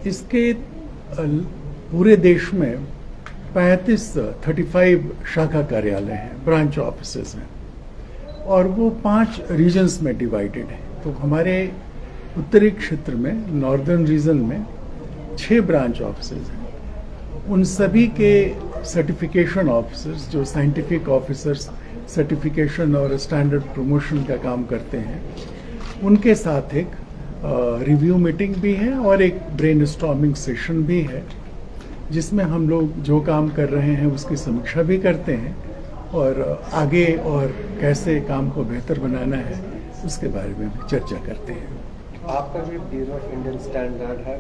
इसके पूरे देश में 35 शाखा कार्यालय हैं, ब्रांच ऑफिसेज हैं, और वो 5 रीजन्स में डिवाइडेड है। तो हमारे उत्तरी क्षेत्र में, नॉर्दर्न रीजन में 6 ब्रांच ऑफिसेज हैं। उन सभी के सर्टिफिकेशन ऑफिसर्स, जो साइंटिफिक ऑफिसर्स सर्टिफिकेशन और स्टैंडर्ड प्रमोशन का काम करते हैं, उनके साथ एक रिव्यू मीटिंग भी है और एक ब्रेनस्टॉर्मिंग सेशन भी है, जिसमें हम लोग जो काम कर रहे हैं उसकी समीक्षा भी करते हैं और आगे और कैसे काम को बेहतर बनाना है उसके बारे में भी चर्चा करते हैं। आपका भी ब्यूरो ऑफ इंडियन स्टैंडर्ड है,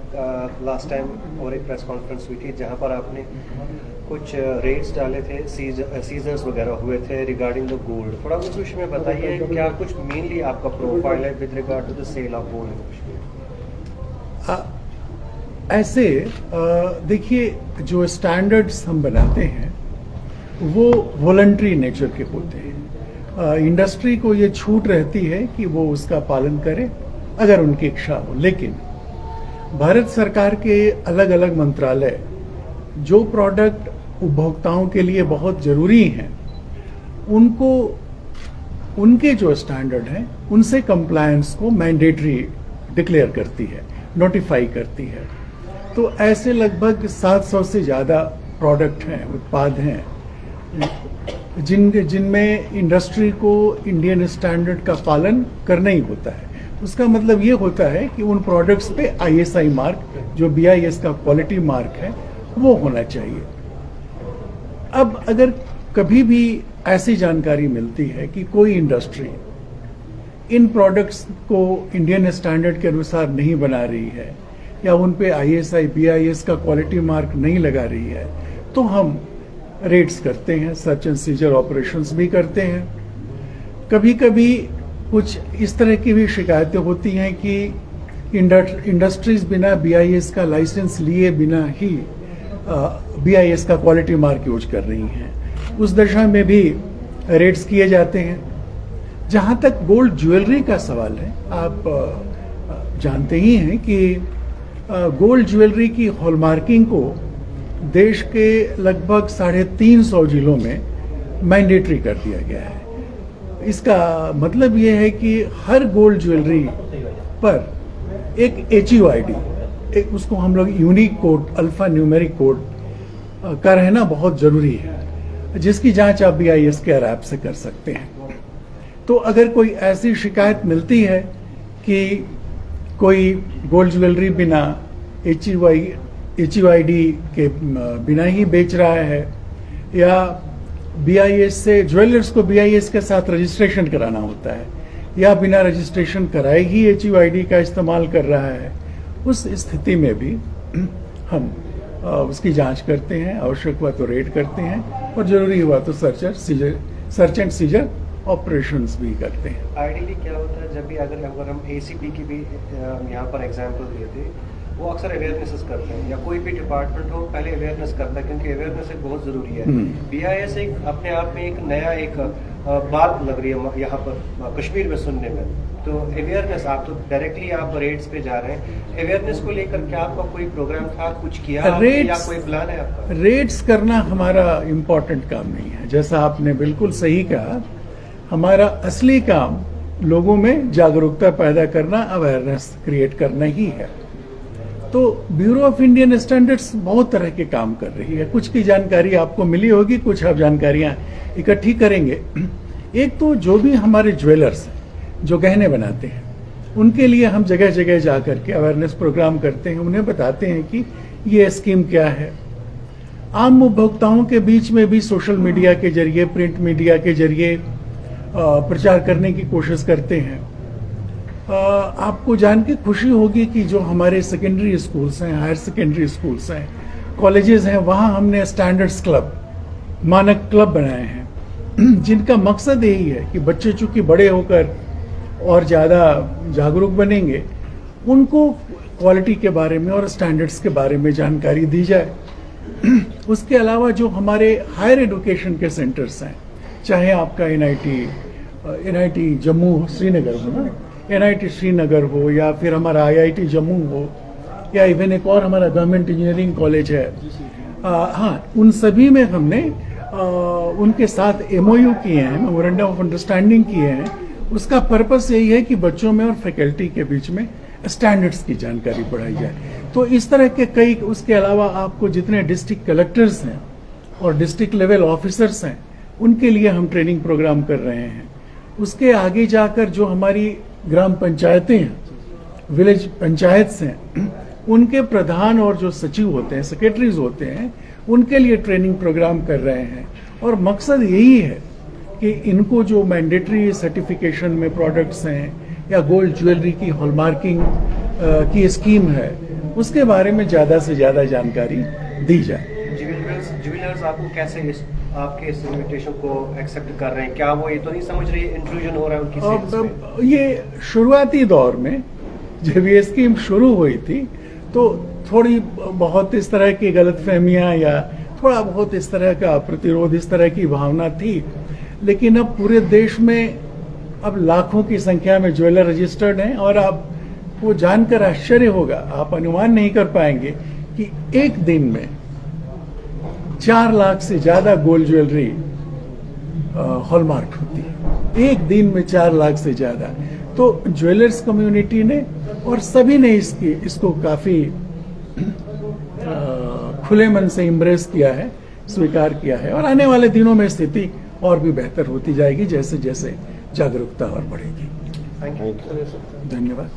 लास्ट टाइम और एक प्रेस कॉन्फ्रेंस हुई थी जहां पर आपने कुछ रेट्स डाले थे, सीजर्स वगैरह हुए थे रिगार्डिंग द गोल्ड। थोड़ा उस विषय में बताइए, क्या कुछ मेनली आपका प्रोफाइल है with regard to the sale of gold? ऐसे देखिए, जो स्टैंडर्ड्स हम बनाते हैं वो वॉलंटरी नेचर के होते हैं। इंडस्ट्री को ये छूट रहती है कि वो उसका पालन करे अगर उनकी इच्छा हो, लेकिन भारत सरकार के अलग अलग मंत्रालय जो प्रोडक्ट उपभोक्ताओं के लिए बहुत जरूरी हैं, उनको उनके जो स्टैंडर्ड हैं उनसे कंप्लायंस को मैंडेटरी डिक्लेयर करती है, नोटिफाई करती है। तो ऐसे लगभग 700 से ज़्यादा प्रोडक्ट हैं, उत्पाद हैं, जिनमें इंडस्ट्री को इंडियन स्टैंडर्ड का पालन करना ही होता है। उसका मतलब ये होता है कि उन प्रोडक्ट्स पे ISI मार्क, जो BIS का क्वालिटी मार्क है, वो होना चाहिए। अब अगर कभी भी ऐसी जानकारी मिलती है कि कोई इंडस्ट्री इन प्रोडक्ट्स को इंडियन स्टैंडर्ड के अनुसार नहीं बना रही है या उन पे ISI BIS का क्वालिटी मार्क नहीं लगा रही है, तो हम रेड्स करते हैं, सर्च एंड सीजर ऑपरेशंस भी करते हैं। कभी कभी कुछ इस तरह की भी शिकायतें होती हैं कि इंडस्ट्रीज बिना BIS का लाइसेंस लिए बिना ही BIS का क्वालिटी मार्क यूज कर रही हैं। उस दशा में भी रेड्स किए जाते हैं। जहां तक गोल्ड ज्वेलरी का सवाल है, आप जानते ही हैं कि गोल्ड ज्वेलरी की हॉलमार्किंग को देश के लगभग 350 जिलों में मैंडेटरी कर दिया गया है। इसका मतलब यह है कि हर गोल्ड ज्वेलरी पर एक HUID, एक उसको हम लोग unique code, alpha numeric code का रहना बहुत जरूरी है, जिसकी जांच आप BIS के ऐप से कर सकते हैं। तो अगर कोई ऐसी शिकायत मिलती है कि कोई गोल्ड ज्वेलरी बिना HUID के बिना ही बेच रहा है, या BIS से, ज्वेलर्स को BIS के साथ रजिस्ट्रेशन कराना होता है, या बिना रजिस्ट्रेशन कराए ही HUID का इस्तेमाल कर रहा है, उस स्थिति में भी हम उसकी जांच करते हैं, आवश्यक हुआ तो रेड करते हैं और जरूरी हुआ तो सर्च एंड सीजर ऑपरेशंस भी करते हैं। आइडियली क्या होता है, जब भी अगर हम ACP की भी यहाँ पर एग्जांपल दिए थे, वो अक्सर अवेयरनेस करते हैं, या कोई भी डिपार्टमेंट हो पहले अवेयरनेस करता है, क्योंकि अवेयरनेस एक बहुत जरूरी है। BIS एक अपने आप में एक नया एक बात लग रही है यहाँ पर कश्मीर में सुनने में। तो अवेयरनेस, आप तो डायरेक्टली आप रेड्स पे जा रहे हैं, अवेयरनेस को लेकर क्या आपका कोई प्रोग्राम था, कुछ किया या कोई प्लान है आपका? रेड्स करना हमारा इम्पोर्टेंट काम नहीं है। जैसा आपने बिल्कुल सही कहा, हमारा असली काम लोगों में जागरूकता पैदा करना, अवेयरनेस क्रिएट करना ही है। तो ब्यूरो ऑफ इंडियन स्टैंडर्ड्स बहुत तरह के काम कर रही है। कुछ की जानकारी आपको मिली होगी, कुछ आप जानकारियां इकट्ठी करेंगे। एक तो जो भी हमारे ज्वेलर्स हैं, जो गहने बनाते हैं, उनके लिए हम जगह जगह जा करके अवेयरनेस प्रोग्राम करते हैं, उन्हें बताते हैं कि ये स्कीम क्या है। आम उपभोक्ताओं के बीच में भी सोशल मीडिया के जरिए, प्रिंट मीडिया के जरिए प्रचार करने की कोशिश करते हैं। आपको जान के खुशी होगी कि जो हमारे सेकेंडरी स्कूल्स हैं, हायर सेकेंडरी स्कूल्स हैं, कॉलेजेस हैं, वहाँ हमने स्टैंडर्ड्स क्लब, मानक क्लब बनाए हैं, जिनका मकसद यही है कि बच्चे चूंकि बड़े होकर और ज़्यादा जागरूक बनेंगे, उनको क्वालिटी के बारे में और स्टैंडर्ड्स के बारे में जानकारी दी जाए। उसके अलावा जो हमारे हायर एजुकेशन के सेंटर्स हैं, चाहे आपका NIT जम्मू श्रीनगर हो ना, NIT श्रीनगर हो, या फिर हमारा IIT जम्मू हो, या इवन एक और हमारा गवर्नमेंट इंजीनियरिंग कॉलेज है, हाँ, उन सभी में हमने उनके साथ एमओयू किए हैं, मेमोरेंडम ऑफ अंडरस्टैंडिंग किए हैं। उसका पर्पस यही है कि बच्चों में और फैकल्टी के बीच में स्टैंडर्ड्स की जानकारी बढ़ाई जाए। तो इस तरह के कई, उसके अलावा आपको जितने डिस्ट्रिक्ट कलेक्टर्स हैं और डिस्ट्रिक्ट लेवल ऑफिसर्स हैं, उनके लिए हम ट्रेनिंग प्रोग्राम कर रहे हैं। उसके आगे जाकर जो हमारी ग्राम पंचायतें हैं, विलेज पंचायत्स हैं, उनके प्रधान और जो सचिव होते हैं, सेक्रेटरीज होते हैं, उनके लिए ट्रेनिंग प्रोग्राम कर रहे हैं। और मकसद यही है कि इनको जो मैंडेटरी सर्टिफिकेशन में प्रोडक्ट्स हैं या गोल्ड ज्वेलरी की हॉलमार्किंग की स्कीम है, उसके बारे में ज़्यादा से ज़्यादा जानकारी दी जाए। ज्वेलर्स आपको कैसे आपके इस इन्विटेशन को एक्सेप्ट कर रहे हैं? क्या वो ये तो नहीं समझ रही इंट्रूजन हो रहा है उनकी सेल्स में? ये शुरुआती दौर में जब ये स्कीम शुरू हुई थी तो थोड़ी बहुत इस तरह की गलतफहमियां या थोड़ा बहुत इस तरह का प्रतिरोध, इस तरह की भावना थी। लेकिन अब पूरे देश में अब लाखों की संख्या में ज्वेलर रजिस्टर्ड हैं और आप वो जानकर आश्चर्य होगा, आप अनुमान नहीं कर पाएंगे कि एक दिन में 4 लाख से ज्यादा गोल्ड ज्वेलरी हॉलमार्क होती है। एक दिन में 4 लाख से ज्यादा। तो ज्वेलर्स कम्युनिटी ने और सभी ने इसको काफी खुले मन से एम्ब्रेस किया है, स्वीकार किया है। और आने वाले दिनों में स्थिति और भी बेहतर होती जाएगी जैसे जैसे जागरूकता और बढ़ेगी। Thank you. धन्यवाद।